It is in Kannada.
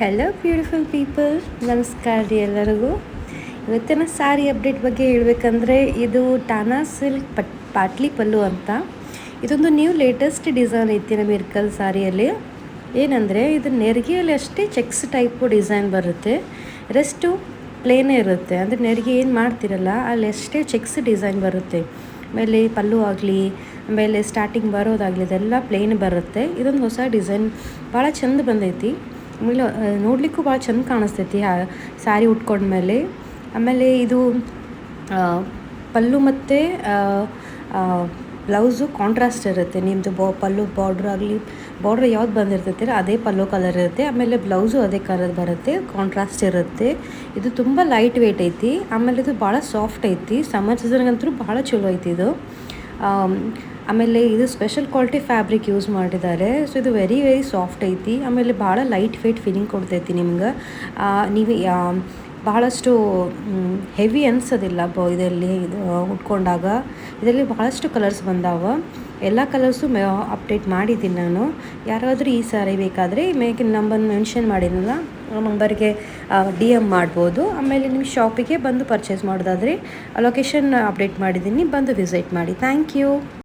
ಹೆಲೋ ಬ್ಯೂಟಿಫುಲ್ ಪೀಪಲ್, ನಮಸ್ಕಾರ ರೀ ಎಲ್ಲರಿಗೂ. ಇವತ್ತಿನ ಸಾರಿ ಅಪ್ಡೇಟ್ ಬಗ್ಗೆ ಹೇಳಬೇಕಂದ್ರೆ ಇದು ಟಾನಾ ಸಿಲ್ಕ್ ಪಾಟ್ಲಿ ಪಲ್ಲು ಅಂತ. ಇದೊಂದು ನ್ಯೂ ಲೇಟೆಸ್ಟ್ ಡಿಸೈನ್ ಐತಿ ನಮ್ಮ ಇರ್ಕಲ್ ಸಾರಿಯಲ್ಲಿ. ಏನಂದರೆ ಇದು ನೆರಿಗೆಯಲ್ಲಿ ಅಷ್ಟೇ ಚೆಕ್ಸ್ ಟೈಪು ಡಿಸೈನ್ ಬರುತ್ತೆ, ರೆಸ್ಟು ಪ್ಲೇನೇ ಇರುತ್ತೆ. ಅಂದರೆ ನೆರಿಗೆ ಏನು ಮಾಡ್ತಿರಲ್ಲ ಅಲ್ಲಿ ಅಷ್ಟೇ ಚೆಕ್ಸ್ ಡಿಸೈನ್ ಬರುತ್ತೆ. ಆಮೇಲೆ ಪಲ್ಲು ಆಗಲಿ, ಆಮೇಲೆ ಸ್ಟಾರ್ಟಿಂಗ್ ಬರೋದಾಗಲಿ ಇದೆಲ್ಲ ಪ್ಲೇನ್ ಬರುತ್ತೆ. ಇದೊಂದು ಹೊಸ ಡಿಸೈನ್ ಭಾಳ ಚೆಂದ ಬಂದೈತಿ. ಆಮೇಲೆ ನೋಡಲಿಕ್ಕೂ ಭಾಳ ಚೆಂದ ಕಾಣಿಸ್ತೈತಿ ಸ್ಯಾರಿ ಉಟ್ಕೊಂಡ್ಮೇಲೆ. ಆಮೇಲೆ ಇದು ಪಲ್ಲು ಮತ್ತು ಬ್ಲೌಸು ಕಾಂಟ್ರಾಸ್ಟ್ ಇರುತ್ತೆ. ನಿಮ್ಮದು ಪಲ್ಲು ಬಾರ್ಡ್ರ್ ಆಗಲಿ, ಬಾರ್ಡ್ರ್ ಯಾವ್ದು ಬಂದಿರ್ತೈತಿಲ್ಲ ಅದೇ ಪಲ್ಲು ಕಲರ್ ಇರುತ್ತೆ. ಆಮೇಲೆ ಬ್ಲೌಸು ಅದೇ ಕಲರ್ ಬರುತ್ತೆ, ಕಾಂಟ್ರಾಸ್ಟ್ ಇರುತ್ತೆ. ಇದು ತುಂಬ ಲೈಟ್ ವೆಯ್ಟ್ ಐತಿ. ಆಮೇಲೆ ಇದು ಭಾಳ ಸಾಫ್ಟ್ ಐತಿ. ಸಮ್ಮರ್ ಸೀಸನ್ಗಂತೂ ಭಾಳ ಚಲೋ ಐತಿ ಇದು. ಆಮೇಲೆ ಇದು ಸ್ಪೆಷಲ್ ಕ್ವಾಲಿಟಿ ಫ್ಯಾಬ್ರಿಕ್ ಯೂಸ್ ಮಾಡಿದ್ದಾರೆ. ಸೊ ಇದು ವೆರಿ ಸಾಫ್ಟ್ ಐತಿ. ಆಮೇಲೆ ಭಾಳ ಲೈಟ್ ವೆಯ್ಟ್ ಫೀಲಿಂಗ್ ಕೊಡ್ತೈತಿ ನಿಮ್ಗೆ. ನೀವು ಭಾಳಷ್ಟು ಹೆವಿ ಅನ್ಸೋದಿಲ್ಲ ಇದರಲ್ಲಿ. ಇದು ಉಟ್ಕೊಂಡಾಗ ಇದರಲ್ಲಿ ಭಾಳಷ್ಟು ಕಲರ್ಸ್ ಬಂದಾವ. ಎಲ್ಲ ಕಲರ್ಸು ಅಪ್ಡೇಟ್ ಮಾಡಿದ್ದೀನಿ ನಾನು. ಯಾರಾದರೂ ಈ ಸಾರಿ ಬೇಕಾದರೆ ಮೇಕಿನ ನಂಬರ್ ಮೆನ್ಷನ್ ಮಾಡಿದ್ನಲ್ಲ ಆ ನಂಬರ್ಗೆ DM ಮಾಡ್ಬೋದು. ಆಮೇಲೆ ನಿಮ್ಮ ಶಾಪಿಗೆ ಬಂದು ಪರ್ಚೇಸ್ ಮಾಡೋದಾದರೆ ಲೊಕೇಶನ್ ಅಪ್ಡೇಟ್ ಮಾಡಿದ್ದೀನಿ, ಬಂದು ವಿಸಿಟ್ ಮಾಡಿ. Thank you.